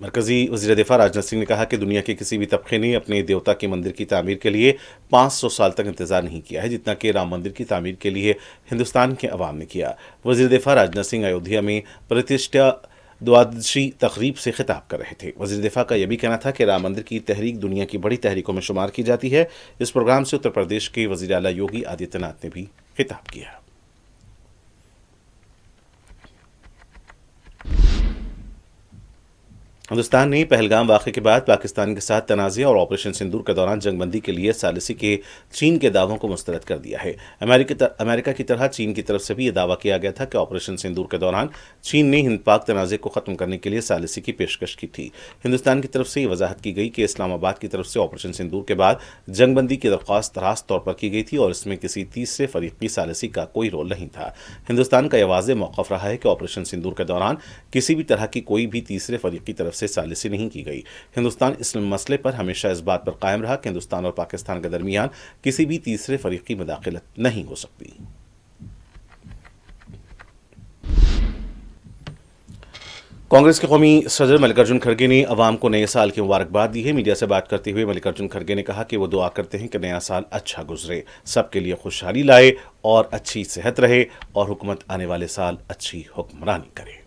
مرکزی وزیر دفاع راجناتھ سنگھ نے کہا کہ دنیا کے کسی بھی طبقے نے اپنے دیوتا کے مندر کی تعمیر کے لیے 500 سال تک انتظار نہیں کیا ہے جتنا کہ رام مندر کی تعمیر کے لیے ہندوستان کے عوام نے کیا۔ وزیر دفاع راجناتھ سنگھ ایودھیا میں پرتشٹھا دوادشی تقریب سے خطاب کر رہے تھے۔ وزیر دفاع کا یہ بھی کہنا تھا کہ رام مندر کی تحریک دنیا کی بڑی تحریکوں میں شمار کی جاتی ہے۔ اس پروگرام سے اتر پردیش کے وزیر اعلیٰ یوگی آدتیہ ناتھ نے بھی خطاب کیا۔ ہندوستان نے پہلگام واقعے کے بعد پاکستان کے ساتھ تنازع اور آپریشن سندور کے دوران جنگ بندی کے لیے ثالثی کے چین کے دعووں کو مسترد کر دیا ہے۔ امریکہ کی طرح چین کی طرف سے بھی یہ دعویٰ کیا گیا تھا کہ آپریشن سندور کے دوران چین نے ہند پاک تنازع کو ختم کرنے کے لیے ثالثی کی پیشکش کی تھی۔ ہندوستان کی طرف سے یہ وضاحت کی گئی کہ اسلام آباد کی طرف سے آپریشن سندور کے بعد جنگ بندی کی درخواست راست طور پر کی گئی تھی اور اس میں کسی تیسرے فریق کی ثالثی کا کوئی رول نہیں تھا۔ ہندوستان کا یہ واضح موقف رہا ہے کہ آپریشن سندور کے دوران کسی بھی طرح کی کوئی بھی تیسرے فریق کی طرف سے ثالثی نہیں کی گئی۔ ہندوستان اس مسئلے پر ہمیشہ اس بات پر قائم رہا کہ ہندوستان اور پاکستان کے درمیان کسی بھی تیسرے فریق کی مداخلت نہیں ہو سکتی۔ کانگریس کے قومی صدر ملکارجن کھڑگے نے عوام کو نئے سال کی مبارکباد دی ہے۔ میڈیا سے بات کرتے ہوئے ملکارجن کھڑگے نے کہا کہ وہ دعا کرتے ہیں کہ نیا سال اچھا گزرے، سب کے لیے خوشحالی لائے اور اچھی صحت رہے اور حکومت آنے والے سال اچھی حکمرانی کرے۔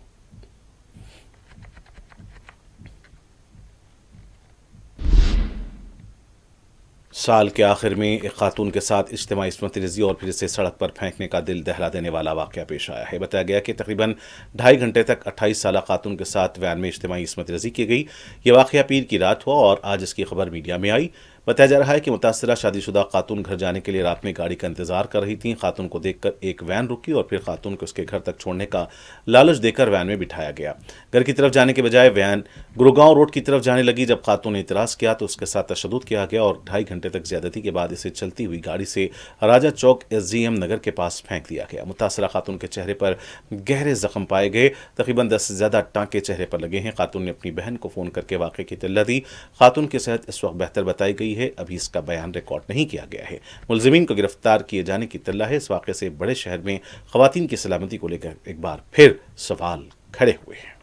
سال کے آخر میں ایک خاتون کے ساتھ اجتماعی عصمت ریزی اور پھر اسے سڑک پر پھینکنے کا دل دہلا دینے والا واقعہ پیش آیا ہے۔ بتایا گیا کہ تقریباً 2.5 گھنٹے تک 28 سالہ خاتون کے ساتھ وین میں اجتماعی عصمت ریزی کی گئی۔ یہ واقعہ پیر کی رات ہوا اور آج اس کی خبر میڈیا میں آئی۔ بتایا جا رہا ہے کہ متاثرہ شادی شدہ خاتون گھر جانے کے لیے رات میں گاڑی کا انتظار کر رہی تھیں۔ خاتون کو دیکھ کر ایک وین رکی اور پھر خاتون کو اس کے گھر تک چھوڑنے کا لالچ دے کر وین میں بٹھایا گیا۔ گھر کی طرف جانے کے بجائے وین گروگاؤں روڈ کی طرف جانے لگی۔ جب خاتون نے اعتراض کیا تو اس کے ساتھ تشدد کیا گیا اور 2.5 گھنٹے تک زیادتی کے بعد اسے چلتی ہوئی گاڑی سے راجہ چوک SGM نگر کے پاس پھینک دیا گیا۔ متاثرہ خاتون کے چہرے پر گہرے زخم پائے گئے، تقریباً 10 سے زیادہ ٹانکے چہرے پر لگے ہیں۔ خاتون نے اپنی بہن کو فون کر کے واقعے کی اطلاع دی۔ خاتون کی صحت اس وقت بہتر بتائی گئی ہے، ابھی اس کا بیان ریکارڈ نہیں کیا گیا ہے۔ ملزمین کو گرفتار کیے جانے کی اطلاع ہے۔ اس واقعے سے بڑے شہر میں خواتین کی سلامتی کو لے کر ایک بار پھر سوال کھڑے ہوئے ہیں۔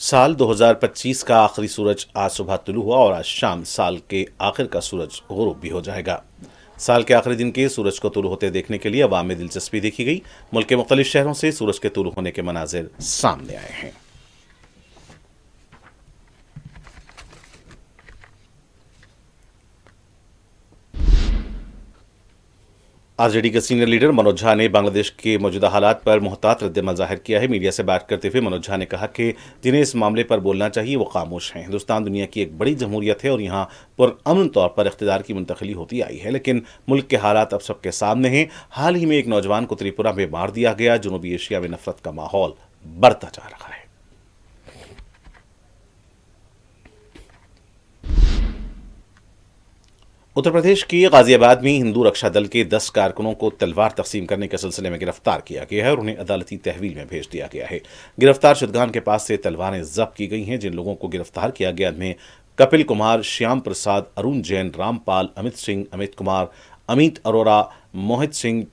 سال 2025 کا آخری سورج آج صبح طلوع ہوا اور آج شام سال کے آخر کا سورج غروب بھی ہو جائے گا۔ سال کے آخری دن کے سورج کو طلوع ہوتے دیکھنے کے لیے عوام میں دلچسپی دیکھی گئی۔ ملک کے مختلف شہروں سے سورج کے طلوع ہونے کے مناظر سامنے آئے ہیں۔ RJD کے سینئر لیڈر منوج جھا نے بنگلہ دیش کے موجودہ حالات پر محتاط رد عمل ظاہر کیا ہے۔ میڈیا سے بات کرتے ہوئے منوج جھا نے کہا کہ جنہیں اس معاملے پر بولنا چاہیے وہ خاموش ہیں۔ ہندوستان دنیا کی ایک بڑی جمہوریت ہے اور یہاں پرامن طور پر اقتدار کی منتقلی ہوتی آئی ہے، لیکن ملک کے حالات اب سب کے سامنے ہیں۔ حال ہی میں ایک نوجوان کو تریپورہ میں مار دیا گیا۔ جنوبی ایشیا میں نفرت کا ماحول بڑھتا جا رہا ہے۔ اتر پردیش کی غازی آباد میں ہندو رکشا دل کے 10 کارکنوں کو تلوار تقسیم کرنے کے سلسلے میں گرفتار کیا گیا ہے اور انہیں عدالتی تحویل میں بھیج دیا گیا ہے۔ گرفتار شدگان کے پاس سے تلواریں ضبط کی گئی ہیں۔ جن لوگوں کو گرفتار کیا گیا ان میں کپل کمار، شیام پرساد، ارون جین، رام پال، امت سنگھ، امیت کمار، امیت اروڑا، موہت سنگھ،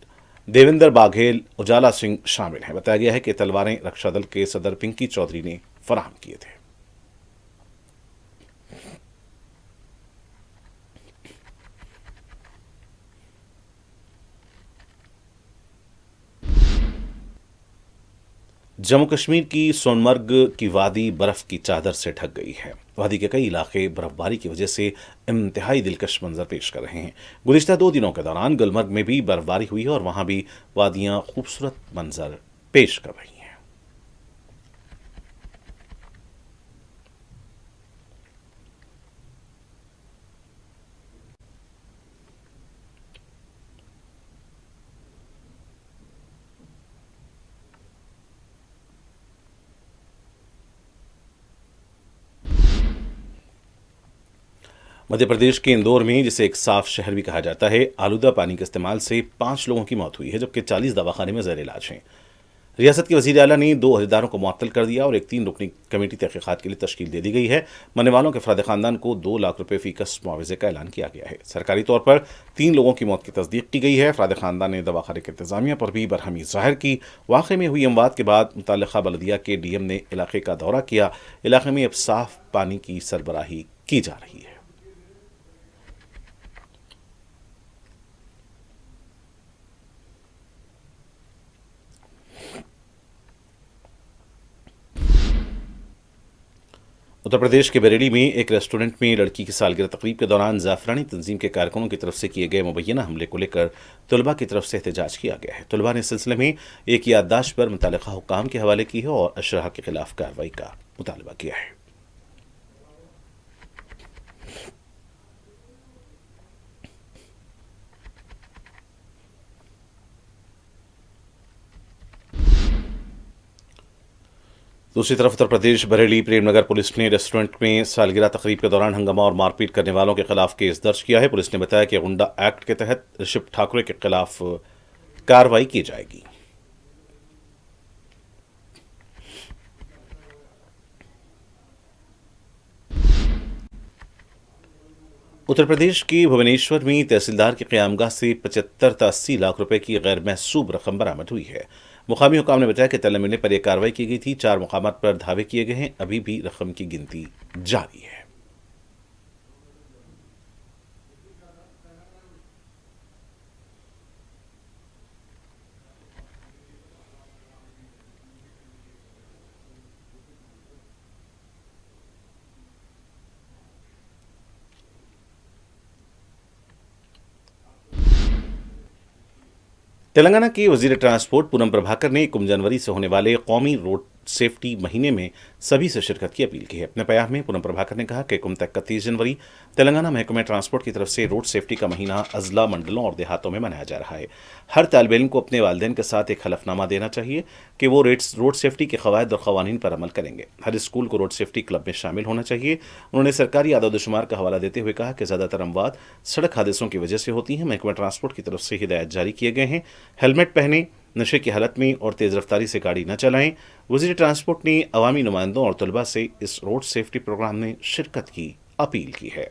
دیویندر باگھیل، اجالا سنگھ شامل ہیں۔ بتایا گیا ہے کہ تلواریں رکشا دل کے صدر پنکی چودھری نے فراہم کیے تھے۔ جموں کشمیر کی سونمرگ کی وادی برف کی چادر سے ڈھک گئی ہے۔ وادی کے کئی علاقے برف باری کی وجہ سے انتہائی دلکش منظر پیش کر رہے ہیں۔ گزشتہ 2 دنوں کے دوران گلمرگ میں بھی برف باری ہوئی ہے اور وہاں بھی وادیاں خوبصورت منظر پیش کر رہی ہیں۔ مدھیہ پردیش کے اندور میں، جسے ایک صاف شہر بھی کہا جاتا ہے، آلودہ پانی کے استعمال سے 5 لوگوں کی موت ہوئی ہے جبکہ 40 دواخانے میں زیر علاج ہیں۔ ریاست کے وزیر اعلیٰ نے 2 عہدیداروں کو معطل کر دیا اور ایک 3 رکنی کمیٹی تحقیقات کے لیے تشکیل دے دی گئی ہے۔ مرنے والوں کے افراد خاندان کو 2 لاکھ روپے فی کس معاوضے کا اعلان کیا گیا ہے۔ سرکاری طور پر 3 لوگوں کی موت کی تصدیق کی گئی ہے۔ افراد خاندان نے دواخانے کے انتظامیہ پر بھی برہمی ظاہر کی۔ واقعے میں ہوئی اموات کے بعد متعلقہ بلدیہ کے ڈی ایم نے علاقے کا دورہ کیا۔ علاقے میں اب صاف پانی کی سربراہی کی جا رہی ہے۔ اتر پردیش کے بریلی میں ایک ریسٹورنٹ میں لڑکی کی سالگرہ تقریب کے دوران زعفرانی تنظیم کے کارکنوں کی طرف سے کیے گئے مبینہ حملے کو لے کر طلباء کی طرف سے احتجاج کیا گیا ہے۔ طلباء نے اس سلسلے میں ایک یادداشت پر متعلقہ حکام کے حوالے کی ہے اور اشراح کے خلاف کارروائی کا مطالبہ کیا ہے۔ دوسری طرف اتر پردیش بریلی پریم نگر پولیس نے ریسٹورنٹ میں سالگرہ تقریب کے دوران ہنگامہ اور مار پیٹ کرنے والوں کے خلاف کیس درج کیا ہے۔ پولیس نے بتایا کہ غنڈہ ایکٹ کے تحت رشب ٹھاکرے کے خلاف کارروائی کی جائے گی۔ اتر پردیش کی بھونیشور میں تحصیلدار کی قیامگاہ سے 75 تا 80 لاکھ روپے کی غیر محسوب رقم برآمد ہوئی ہے۔ مقامی حکام نے بتایا کہ طلب ملنے پر یہ کارروائی کی گئی تھی۔ 4 مقامات پر دھاوے کیے گئے ہیں۔ ابھی بھی رقم کی گنتی جاری ہے۔ تلنگانہ کے وزیر ٹرانسپورٹ پونم پربھاکر نے 1 جنوری سے ہونے والے قومی روڈ سیفٹی مہینے میں سبھی سے شرکت کی اپیل کی ہے۔ اپنے پیام میں پونم پربھاکر نے کہا کہ 31 جنوری تلنگانہ محکمہ ٹرانسپورٹ کی طرف سے روڈ سیفٹی کا مہینہ اضلاع، منڈلوں اور دیہاتوں میں منایا جا رہا ہے۔ ہر طالب علم کو اپنے والدین کے ساتھ ایک حلف نامہ دینا چاہیے کہ وہ روڈ سیفٹی کے قواعد اور قوانین پر عمل کریں گے۔ ہر اسکول کو روڈ سیفٹی کلب میں شامل ہونا چاہیے۔ انہوں نے سرکاری اعداد و شمار کا حوالہ دیتے ہوئے کہا کہ زیادہ تر اموات سڑک حادثوں کی وجہ سے ہوتی ہیں۔ محکمہ ٹرانسپورٹ کی طرف سے ہدایات جاری کیے گئے ہیں۔ ہیلمٹ پہنیں، نشے کی حالت میں اور تیز رفتاری سے گاڑی نہ چلائیں۔ وزیر ٹرانسپورٹ نے عوامی نمائندوں اور طلباء سے اس روڈ سیفٹی پروگرام میں شرکت کی اپیل کی ہے۔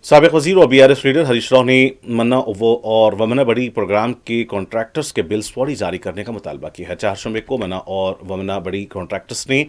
سابق وزیر اور BRS لیڈر ہریش راؤ نے منا اور ومنا بڑی پروگرام کے کانٹریکٹرز کے بلز فوری جاری کرنے کا مطالبہ کیا ہے۔ 4 شنبے کو منا اور ومنا بڑی کانٹریکٹرز نے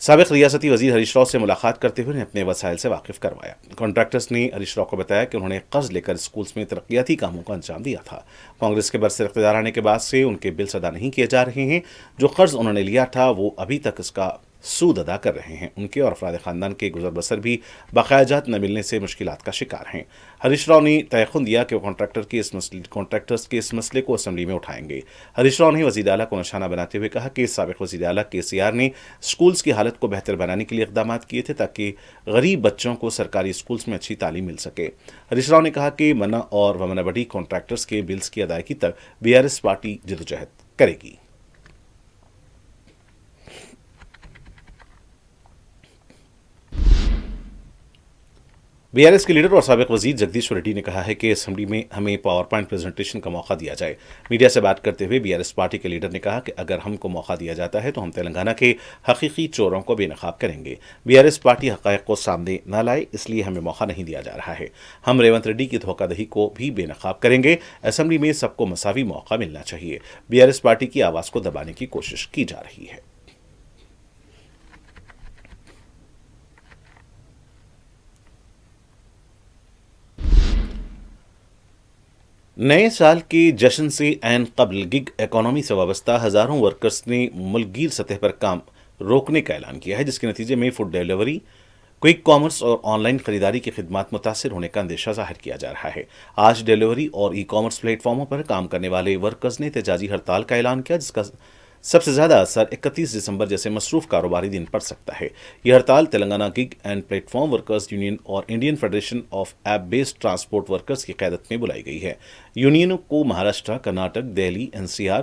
سابق ریاستی وزیر ہریش راؤ سے ملاقات کرتے ہوئے انہیں اپنے وسائل سے واقف کروایا۔ کانٹریکٹرز نے ہریش راؤ کو بتایا کہ انہوں نے قرض لے کر اسکولز میں ترقیاتی کاموں کو انجام دیا تھا۔ کانگریس کے برسر اقتدار آنے کے بعد سے ان کے بلز ادا نہیں کیے جا رہے ہیں۔ جو قرض انہوں نے لیا تھا وہ ابھی تک اس کا سود ادا کر رہے ہیں۔ ان کے اور افراد خاندان کے گزر بسر بھی بقایا جات نہ ملنے سے مشکلات کا شکار ہیں۔ ہریش راؤ نے تیقن دیا کہ وہ کانٹریکٹرز کے اس مسئلے کو اسمبلی میں اٹھائیں گے۔ ہریش راؤ نے وزیر اعلیٰ کو نشانہ بناتے ہوئے کہا کہ سابق وزیر اعلیٰ KCR نے اسکولز کی حالت کو بہتر بنانے کے لیے اقدامات کیے تھے تاکہ غریب بچوں کو سرکاری اسکولز میں اچھی تعلیم مل سکے۔ ہریش راؤ نے کہا کہ منا اور ومنا بڑی کانٹریکٹرز کے بلز کی ادائیگی تک BRS پارٹی جدوجہد کرے گی۔ BRS کے لیڈر اور سابق وزیر جگدیش ریڈی نے کہا ہے کہ اسمبلی میں ہمیں پاور پوائنٹ پریزنٹیشن کا موقع دیا جائے۔ میڈیا سے بات کرتے ہوئے BRS پارٹی کے لیڈر نے کہا کہ اگر ہم کو موقع دیا جاتا ہے تو ہم تلنگانہ کے حقیقی چوروں کو بے نقاب کریں گے۔ BRS پارٹی حقائق کو سامنے نہ لائے، اس لیے ہمیں موقع نہیں دیا جا رہا ہے۔ ہم ریونت ریڈی کی دھوکہ دہی کو بھی بے نقاب کریں گے۔ اسمبلی میں سب کو مساوی موقع ملنا چاہیے۔ BRS پارٹی کی آواز کو دبانے کی کوشش کی جا رہی ہے۔ نئے سال کے جشن سے عین قبل گگ اکانومی سے وابستہ ہزاروں ورکرز نے ملک گیر سطح پر کام روکنے کا اعلان کیا ہے، جس کے نتیجے میں فوڈ ڈیلیوری، کوئک کامرس اور آن لائن خریداری کی خدمات متاثر ہونے کا اندیشہ ظاہر کیا جا رہا ہے۔ آج ڈیلیوری اور ای کامرس پلیٹ فارموں پر کام کرنے والے ورکرز نے احتجاجی ہڑتال کا اعلان کیا، جس کا سب سے زیادہ اثر 31 دسمبر جیسے مصروف کاروباری دن پڑ سکتا ہے۔ یہ ہڑتال Telangana gig and platform workers union اور Indian federation of app based transport workers کی قیادت میں بلائی گئی ہے۔ یونینوں کو مہاراشٹر، کرناٹک، دہلی، NCR،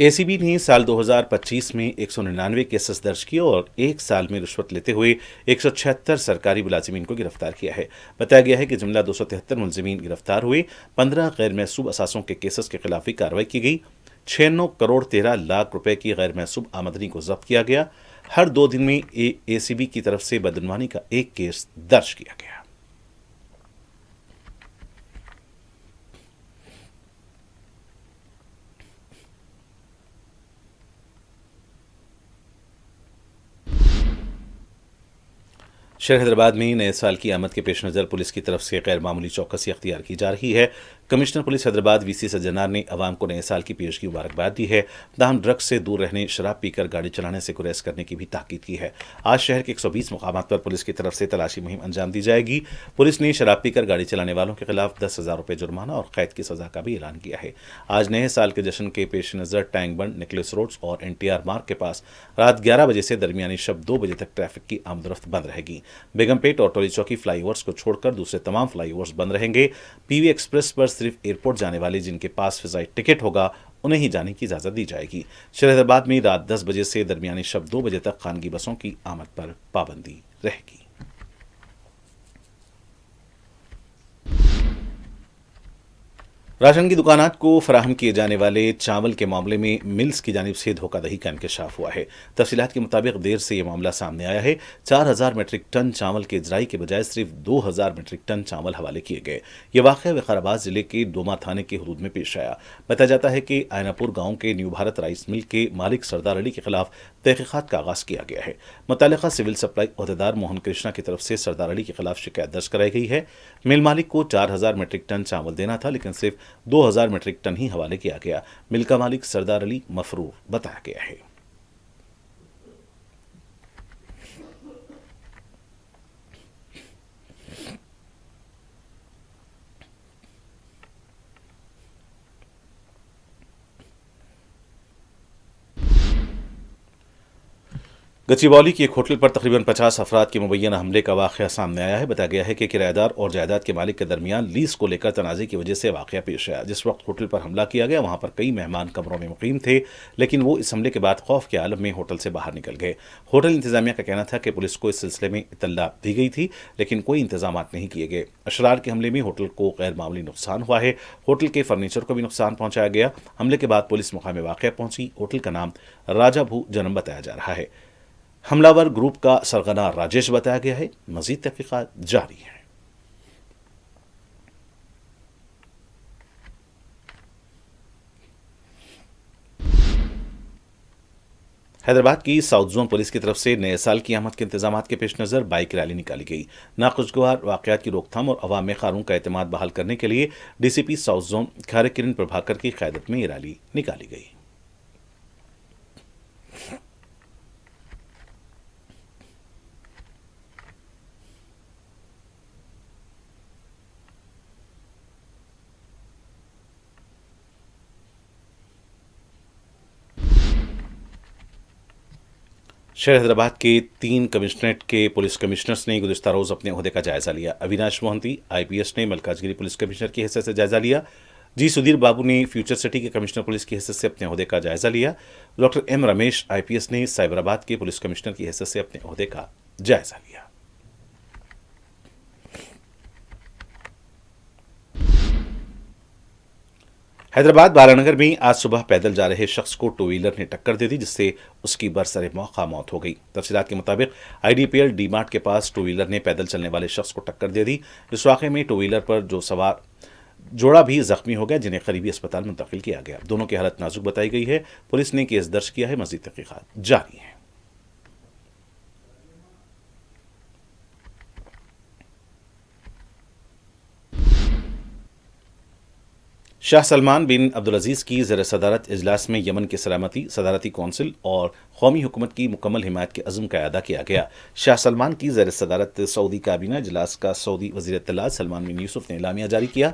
ACB نے سال 2025 میں 199 کیسز درج کیے اور ایک سال میں رشوت لیتے ہوئے 176 سرکاری ملازمین کو گرفتار کیا ہے۔ بتایا گیا ہے کہ جملہ 273 ملزمین گرفتار ہوئے، 15 غیر محسوب اثاثوں کے کیسز کے خلاف بھی کارروائی کی گئی، 96 کروڑ 13 لاکھ روپے کی غیر محسوب آمدنی کو ضبط کیا گیا۔ ہر 2 دن میں ACB کی طرف سے بدعنوانی کا ایک کیس درج کیا گیا۔ شہر حیدرآباد میں نئے سال کی آمد کے پیش نظر پولیس کی طرف سے غیر معمولی چوکسی اختیار کی جا رہی ہے۔ کمشنر پولیس حیدرآباد VC سجنار نے عوام کو نئے سال کی پیشگی مبارکباد دی ہے، تاہم ڈرگس سے دور رہنے، شراب پی کر گاڑی چلانے سے گریز کرنے کی بھی تاکید کی ہے۔ آج شہر کے 120 مقامات پر پولیس کی طرف سے تلاشی مہم انجام دی جائے گی۔ پولیس نے شراب پی کر گاڑی چلانے والوں کے خلاف 10,000 روپے جرمانہ اور قید کی سزا کا بھی اعلان کیا ہے۔ آج نئے سال کے جشن کے پیش نظر ٹینک بنڈ، نیکلس روڈز اور NTR مارگ کے پاس رات 11 بجے سے درمیانی شب 2 بجے تک ٹریفک کی آمد و رفت بند رہے گی۔ بیگم پیٹ اور ٹولی چوکی فلائی اوورز کو چھوڑ کر دوسرے تمام فلائی اوورز بند رہیں گے۔ PV ایکسپریس پر صرف ایئرپورٹ جانے والے جن کے پاس فضائی ٹکٹ ہوگا انہیں ہی جانے کی اجازت دی جائے گی۔ شہر حیدرآباد میں رات 10 بجے سے درمیانی شب 2 بجے تک خانگی بسوں کی آمد پر پابندی رہے گی۔ راشن کی دکانات کو فراہم کیے جانے والے چاول کے معاملے میں ملز کی جانب سے دھوکہ دہی کا انکشاف ہوا ہے۔ تفصیلات کے مطابق دیر سے یہ معاملہ سامنے آیا ہے۔ 4,000 میٹرک ٹن چاول کے اجرائی کے بجائے صرف 2,000 میٹرک ٹن چاول حوالے کیے گئے۔ یہ واقعہ وقار ضلع کے ڈوما تھانے کے حدود میں پیش آیا۔ بتایا جاتا ہے کہ آئینہ پور گاؤں کے نیو بھارت رائس مل کے مالک سردار علی کے خلاف تحقیقات کا آغاز کیا گیا ہے۔ متعلقہ سول سپلائی عہدیدار موہن کرشنا کی طرف سے سردار علی کے خلاف شکایت درج کرائی گئی ہے۔ مل مالک کو 4,000 میٹرک ٹن چاول دینا تھا، لیکن صرف 2,000 میٹرک ٹن ہی حوالے کیا گیا۔ مل کا مالک سردار علی مفرور بتایا گیا ہے۔ گچی باؤلی کی ایک ہوٹل پر تقریباً 50 افراد کے مبینہ حملے کا واقعہ سامنے آیا ہے۔ بتایا گیا ہے کہ کرایہ دار اور جائیداد کے مالک کے درمیان لیز کو لے کر تنازع کی وجہ سے واقعہ پیش آیا۔ جس وقت ہوٹل پر حملہ کیا گیا وہاں پر کئی مہمان کمروں میں مقیم تھے، لیکن وہ اس حملے کے بعد خوف کے عالم میں ہوٹل سے باہر نکل گئے۔ ہوٹل انتظامیہ کا کہنا تھا کہ پولیس کو اس سلسلے میں اطلاع دی گئی تھی، لیکن کوئی انتظامات نہیں کیے گئے۔ اشرار کے حملے میں ہوٹل کو غیر معمولی نقصان ہوا ہے۔ ہوٹل کے فرنیچر کو بھی نقصان پہنچایا گیا۔ حملے کے بعد پولیس مقام واقعہ پہنچی۔ ہوٹل کا نام راجا بھو جنم بتایا جا رہا ہے۔ حملہ ور گروپ کا سرغنہ راجیش بتایا گیا ہے۔ مزید تحقیقات جاری ہیں۔ حیدرآباد کی ساؤتھ زون پولیس کی طرف سے نئے سال کی آمد کے انتظامات کے پیش نظر بائک ریلی نکالی گئی۔ ناخوشگوار واقعات کی روک تھام اور عوام میں قانون کا اعتماد بحال کرنے کے لیے DCP ساؤتھ زون کھارے کرن پربھاکر کی قیادت میں یہ ریلی نکالی گئی۔ شہر حیدرآباد کے 3 کمشنریٹ کے پولیس کمشنرز نے گزشتہ روز اپنے عہدے کا جائزہ لیا۔ اویناش موہنتی IPS نے ملکاج گیری پولیس کمشنر کی حیثیت سے جائزہ لیا۔ سدھیر بابو نے فیوچر سٹی کے کمشنر پولیس کی حیثیت سے اپنے عہدے کا جائزہ لیا۔ ڈاکٹر M رمیش IPS نے سائبرآباد کے پولیس کمشنر کی حیثیت سے اپنے عہدے کا جائزہ لیا۔ حیدرآباد بالانگر میں آج صبح پیدل جا رہے شخص کو ٹو ویلر نے ٹکر دے دی، جس سے اس کی برسر موقع موت ہو گئی۔ تفصیلات کے مطابق IDPL ڈی مارٹ کے پاس ٹو ویلر نے پیدل چلنے والے شخص کو ٹکر دے دی۔ اس واقعے میں ٹو ویلر پر جو سوار جوڑا بھی زخمی ہو گیا، جنہیں قریبی اسپتال منتقل کیا گیا۔ دونوں کی حالت نازک بتائی گئی ہے۔ پولیس نے کیس درج کیا ہے۔ مزید تحقیقات جاری ہیں۔ شاہ سلمان بن عبدالعزیز کی زیر صدارت اجلاس میں یمن کی سلامتی، صدارتی کونسل اور قومی حکومت کی مکمل حمایت کے عزم کا اعادہ کیا گیا۔ شاہ سلمان کی زیر صدارت سعودی کابینہ اجلاس کا سعودی وزیر اطلاعات سلمان بن یوسف نے اعلامیہ جاری کیا۔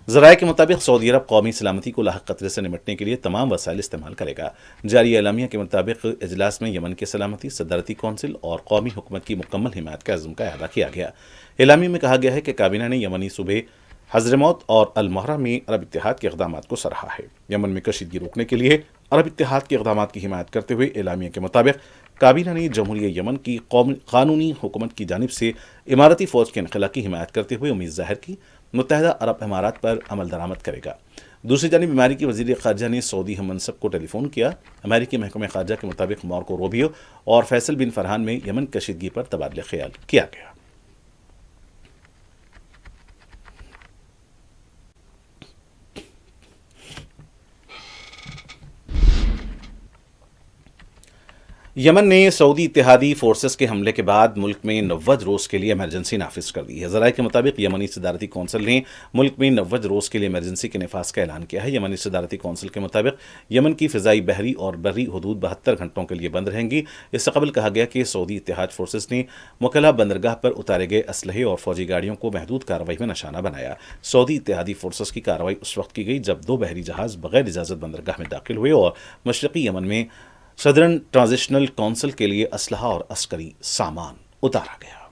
ذرائع کے مطابق سعودی عرب قومی سلامتی کو لاحق خطرے سے نمٹنے کے لیے تمام وسائل استعمال کرے گا۔ جاری اعلامیہ کے مطابق اجلاس میں یمن کی سلامتی، صدارتی کونسل اور قومی حکومت کی مکمل حمایت کے عزم کا اعادہ کیا گیا۔ اعلامیہ میں کہا گیا ہے کہ کابینہ نے یمنی صوبے حضرموت اور المہرہ میں عرب اتحاد کے اقدامات کو سراہا ہے۔ یمن میں کشیدگی روکنے کے لیے عرب اتحاد کے اقدامات کی حمایت کرتے ہوئے اعلامیہ کے مطابق کابینہ نے جمہوریہ یمن کی قانونی حکومت کی جانب سے اماراتی فوج کے انخلا کی حمایت کرتے ہوئے امید ظاہر کی متحدہ عرب امارات پر عمل درآمد کرے گا۔ دوسری جانب امریکی وزیر خارجہ نے سعودی ہم منصب کو ٹیلی فون کیا۔ امریکی محکمہ خارجہ کے مطابق مارکو روبیو اور فیصل بن فرحان میں یمن کشیدگی پر تبادلہ خیال کیا گیا۔ یمن نے سعودی اتحادی فورسز کے حملے کے بعد ملک میں 90 روز کے لیے ایمرجنسی نافذ کر دی ہے۔ ذرائع کے مطابق یمنی صدارتی کونسل نے ملک میں 90 روز کے لیے ایمرجنسی کے نفاذ کا اعلان کیا ہے۔ یمنی صدارتی کونسل کے مطابق یمن کی فضائی، بحری اور بری حدود 72 گھنٹوں کے لیے بند رہیں گی۔ اس سے قبل کہا گیا کہ سعودی اتحاد فورسز نے مکلا بندرگاہ پر اتارے گئے اسلحے اور فوجی گاڑیوں کو محدود کارروائی میں نشانہ بنایا۔ سعودی اتحادی فورسز کی کارروائی اس وقت کی گئی جب 2 بحری جہاز بغیر اجازت بندرگاہ میں داخل ہوئے اور مشرقی یمن میں صدرن ٹرانزیشنل کونسل کے لیے اسلحہ اور عسکری سامان اتارا گیا۔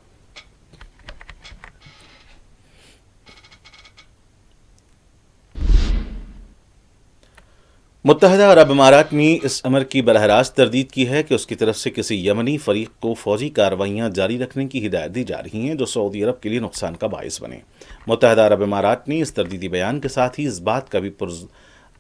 متحدہ عرب امارات نے اس امر کی براہ راست تردید کی ہے کہ اس کی طرف سے کسی یمنی فریق کو فوجی کارروائیاں جاری رکھنے کی ہدایت دی جا رہی ہیں جو سعودی عرب کے لیے نقصان کا باعث بنے۔ متحدہ عرب امارات نے اس تردیدی بیان کے ساتھ ہی اس بات کا بھی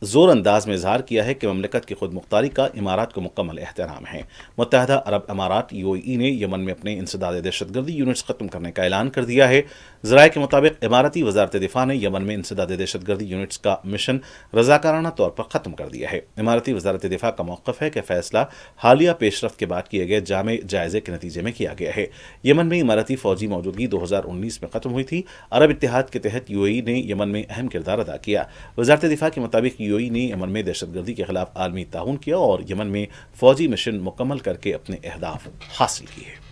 زور انداز میں اظہار کیا ہے کہ مملکت کی خود مختاری کا امارات کو مکمل احترام ہے۔ متحدہ عرب امارات UAE نے یمن میں اپنے انسداد دہشت گردی یونٹس ختم کرنے کا اعلان کر دیا ہے۔ ذرائع کے مطابق اماراتی وزارت دفاع نے یمن میں انسداد دہشت گردی یونٹس کا مشن رضاکارانہ طور پر ختم کر دیا ہے۔ اماراتی وزارت دفاع کا موقف ہے کہ فیصلہ حالیہ پیش رفت کے بعد کیے گئے جامع جائزے کے نتیجے میں کیا گیا ہے۔ یمن میں اماراتی فوجی موجودگی 2019 میں ختم ہوئی تھی۔ عرب اتحاد کے تحت UAE نے یمن میں اہم کردار ادا کیا۔ وزارت دفاع کے مطابق UAE نے یمن میں دہشت گردی کے خلاف عالمی تعاون کیا اور یمن میں فوجی مشن مکمل کر کے اپنے اہداف حاصل کیے۔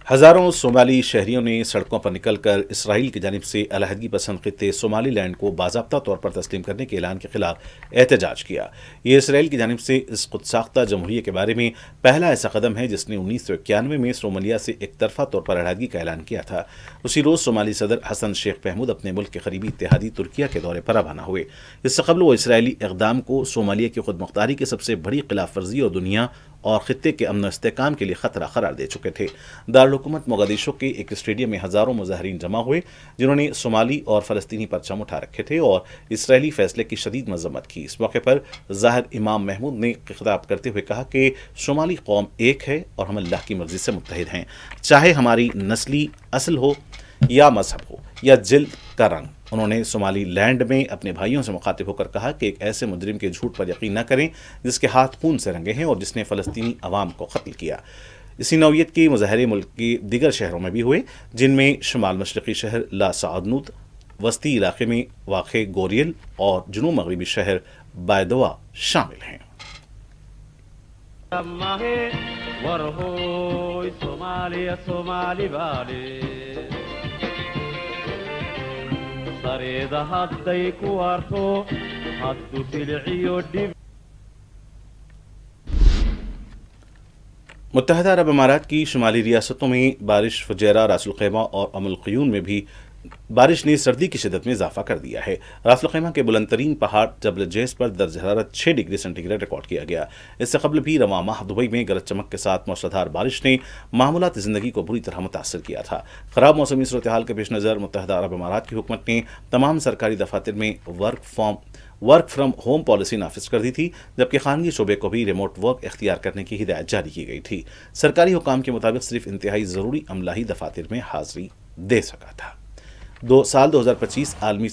ہزاروں صومالی شہریوں نے سڑکوں پر نکل کر اسرائیل کی جانب سے علیحدگی پسند خطے صومالی لینڈ کو باضابطہ طور پر تسلیم کرنے کے اعلان کے خلاف احتجاج کیا۔ یہ اسرائیل کی جانب سے اس خود ساختہ جمہوریہ کے بارے میں پہلا ایسا قدم ہے جس نے 1991 میں صومالیہ سے ایک طرفہ طور پر علیحدگی کا اعلان کیا تھا۔ اسی روز صومالی صدر حسن شیخ محمود اپنے ملک کے قریبی اتحادی ترکیہ کے دورے پر روانہ ہوئے۔ اس سے قبل وہ اسرائیلی اقدام کو صومالیہ کی خود مختاری کی سب سے بڑی خلاف ورزی اور دنیا اور خطے کے امن و استحکام کے لیے خطرہ قرار دے چکے تھے۔ دارالحکومت موگادیشو کے ایک اسٹیڈیم میں ہزاروں مظاہرین جمع ہوئے جنہوں نے صومالی اور فلسطینی پرچم اٹھا رکھے تھے اور اسرائیلی فیصلے کی شدید مذمت کی۔ اس موقع پر ظاہر امام محمود نے خطاب کرتے ہوئے کہا کہ صومالی قوم ایک ہے اور ہم اللہ کی مرضی سے متحد ہیں، چاہے ہماری نسلی اصل ہو یا مذہب ہو یا جلد کا رنگ۔ انہوں نے صومالی لینڈ میں اپنے بھائیوں سے مخاطب ہو کر کہا کہ ایک ایسے مجرم کے جھوٹ پر یقین نہ کریں جس کے ہاتھ خون سے رنگے ہیں اور جس نے فلسطینی عوام کو قتل کیا۔ اسی نوعیت کے مظاہرے ملک کے دیگر شہروں میں بھی ہوئے جن میں شمال مشرقی شہر لا سعدنوت، وسطی علاقے میں واقع گوریل اور جنوب مغربی شہر بائدوا شامل ہیں۔ متحدہ عرب امارات کی شمالی ریاستوں میں بارش، فجیرہ، راس الخیمہ اور ام القیون میں بھی بارش نے سردی کی شدت میں اضافہ کر دیا ہے۔ راس الخیمہ کے بلند ترین پہاڑ جبل جیس پر درجہ حرارت 6 ڈگری سینٹی گریڈ ریکارڈ کیا گیا۔ اس سے قبل بھی رواں ماہ دبئی میں گرج چمک کے ساتھ موسلادھار بارش نے معمولات زندگی کو بری طرح متاثر کیا تھا۔ خراب موسمی صورتحال کے پیش نظر متحدہ عرب امارات کی حکومت نے تمام سرکاری دفاتر میں ورک فرام ہوم پالیسی نافذ کر دی تھی، جبکہ خانگی شعبے کو بھی ریموٹ ورک اختیار کرنے کی ہدایت جاری کی گئی تھی۔ سرکاری حکام کے مطابق صرف انتہائی ضروری عملہ ہی دفاتر میں حاضری دے سکا تھا۔ سال 2025 عالمی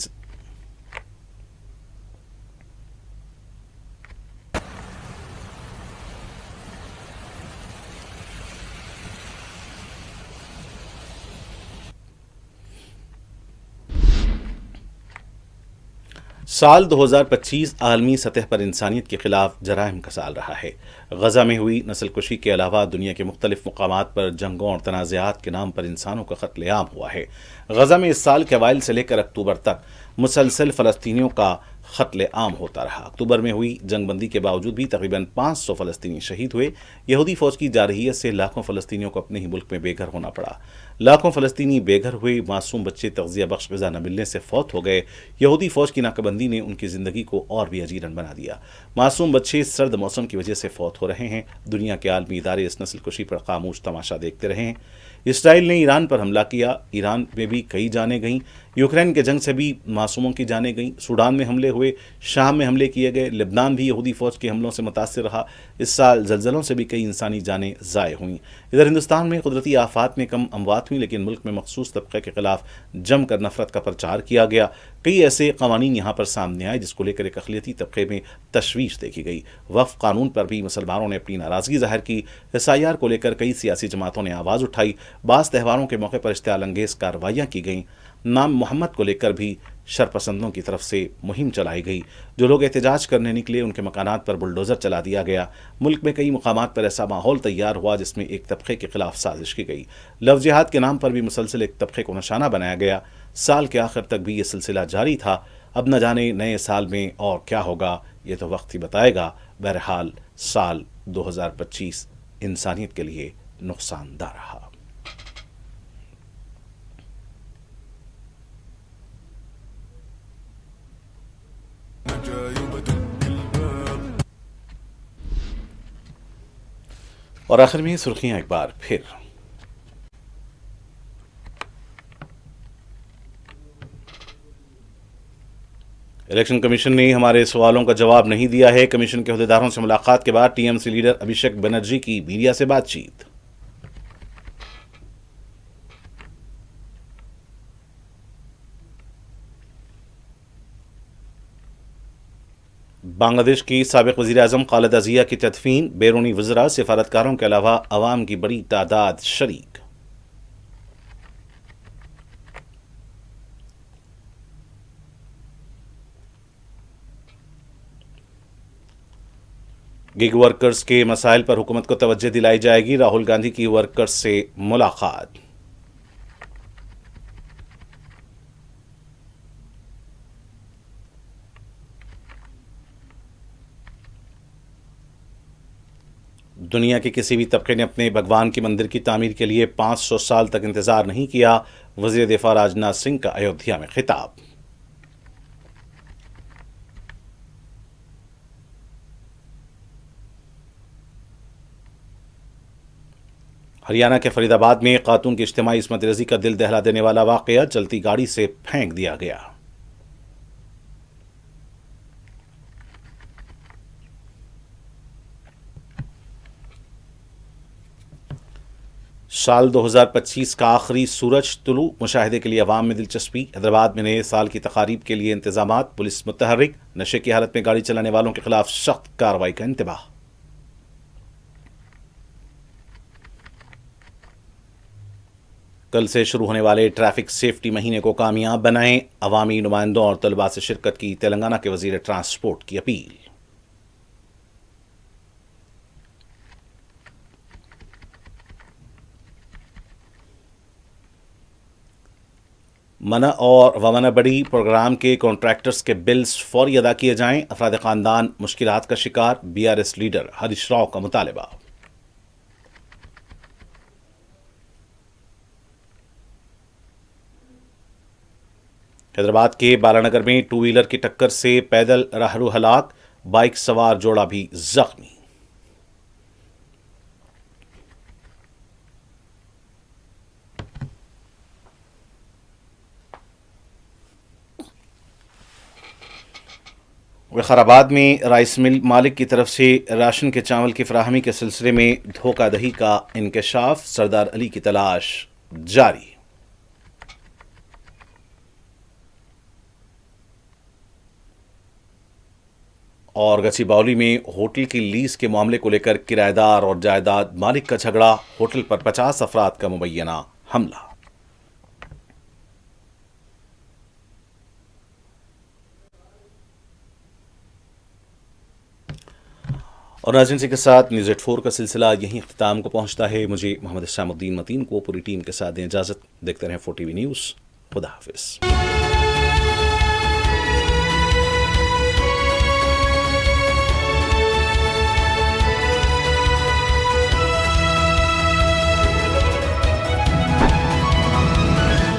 سال 2025 عالمی سطح پر انسانیت کے خلاف جرائم کا سال رہا ہے۔ غزہ میں ہوئی نسل کشی کے علاوہ دنیا کے مختلف مقامات پر جنگوں اور تنازعات کے نام پر انسانوں کا قتل عام ہوا ہے۔ غزہ میں اس سال کے اوائل سے لے کر اکتوبر تک مسلسل فلسطینیوں کا قتل عام ہوتا رہا۔ اکتوبر میں ہوئی جنگ بندی کے باوجود بھی تقریباً 500 فلسطینی شہید ہوئے۔ یہودی فوج کی جارحیت سے لاکھوں فلسطینیوں کو اپنے ہی ملک میں بے گھر ہونا پڑا۔ لاکھوں فلسطینی بے گھر ہوئے، معصوم بچے تغذیہ بخش غذا نہ ملنے سے فوت ہو گئے۔ یہودی فوج کی ناکہ بندی نے ان کی زندگی کو اور بھی اجیرن بنا دیا۔ معصوم بچے سرد موسم کی وجہ سے فوت ہو رہے ہیں۔ دنیا کے عالمی ادارے اس نسل کشی پر خاموش تماشا دیکھتے رہے ہیں۔ اسرائیل نے ایران پر حملہ کیا، ایران میں بھی کئی جانیں گئیں۔ یوکرین کے جنگ سے بھی معصوموں کی جانیں گئیں۔ سوڈان میں حملے ہوئے، شام میں حملے کیے گئے، لبنان بھی یہودی فوج کے حملوں سے متاثر رہا۔ اس سال زلزلوں سے بھی کئی انسانی جانیں ضائع ہوئیں۔ ادھر ہندوستان میں قدرتی آفات میں کم اموات ہوئیں، لیکن ملک میں مخصوص طبقے کے خلاف جم کر نفرت کا پرچار کیا گیا۔ کئی ایسے قوانین یہاں پر سامنے آئے جس کو لے کر ایک اقلیتی طبقے میں تشویش دیکھی گئی۔ وقف قانون پر بھی مسلمانوں نے اپنی ناراضگی ظاہر کی۔ SIR کو لے کر کئی سیاسی جماعتوں نے آواز اٹھائی۔ بعض تہواروں کے موقع پر اشتعال انگیز کارروائیاں کی گئیں۔ نام محمد کو لے کر بھی شرپسندوں کی طرف سے مہم چلائی گئی۔ جو لوگ احتجاج کرنے نکلے ان کے مکانات پر بلڈوزر چلا دیا گیا۔ ملک میں کئی مقامات پر ایسا ماحول تیار ہوا جس میں ایک طبقے کے خلاف سازش کی گئی۔ لفظ جہاد کے نام پر بھی مسلسل ایک طبقے کو نشانہ بنایا گیا۔ سال کے آخر تک بھی یہ سلسلہ جاری تھا۔ اب نہ جانے نئے سال میں اور کیا ہوگا، یہ تو وقت ہی بتائے گا۔ بہرحال سال 2025 انسانیت کے لیے نقصان دہ رہا۔ اور آخر میں سرخیاں ایک بار پھر۔ الیکشن کمیشن نے ہمارے سوالوں کا جواب نہیں دیا ہے۔ کمیشن کے عہدیداروں سے ملاقات کے بعد TMC لیڈر ابھیشیک بنرجی کی میڈیا سے بات چیت۔ بنگلہ دیش کی سابق وزیر اعظم خالدہ ضیاء کی تدفین، بیرونی وزراء، سفارتکاروں کے علاوہ عوام کی بڑی تعداد شریک۔ گگ ورکرز کے مسائل پر حکومت کو توجہ دلائی جائے گی، راہل گاندھی کی ورکرز سے ملاقات۔ دنیا کے کسی بھی طبقے نے اپنے بھگوان کے مندر کی تعمیر کے لیے 500 سال تک انتظار نہیں کیا، وزیر دفاع راجناتھ سنگھ کا ایودھیا میں خطاب۔ ہریانہ کے فرید آباد میں خاتون کی اجتماعی عصمت رزی کا دل دہلا دینے والا واقعہ، چلتی گاڑی سے پھینک دیا گیا۔ سال 2025 کا آخری سورج طلوع مشاہدے کے لیے عوام میں دلچسپی۔ حیدرآباد میں نئے سال کی تقاریب کے لیے انتظامات، پولیس متحرک، نشے کی حالت میں گاڑی چلانے والوں کے خلاف سخت کارروائی کا انتباہ۔ کل سے شروع ہونے والے ٹریفک سیفٹی مہینے کو کامیاب بنائیں، عوامی نمائندوں اور طلباء سے شرکت کی تلنگانہ کے وزیر ٹرانسپورٹ کی اپیل۔ منع اور ومنع بڑی پروگرام کے کانٹریکٹرز کے بلز فوری ادا کیے جائیں، افراد خاندان مشکلات کا شکار، BRS لیڈر ہریش راؤ کا مطالبہ۔ حیدرآباد کے بالانگر میں 2 ویلر کی ٹکر سے پیدل راہرو ہلاک، بائک سوار جوڑا بھی زخمی۔ وقار آباد میں رائس مل مالک کی طرف سے راشن کے چاول کی فراہمی کے سلسلے میں دھوکہ دہی کا انکشاف، سردار علی کی تلاش جاری۔ اور گچی باولی میں ہوٹل کی لیز کے معاملے کو لے کر کرایہ دار اور جائیداد مالک کا جھگڑا، ہوٹل پر 50 افراد کا مبینہ حملہ۔ اور ناظرین کے ساتھ نیوز 84 کا سلسلہ یہیں اختتام کو پہنچتا ہے۔ مجھے محمد اسلام الدین متین کو پوری ٹیم کے ساتھ دیں اجازت۔ دیکھتے رہیں 4 TV نیوز۔ خدا حافظ۔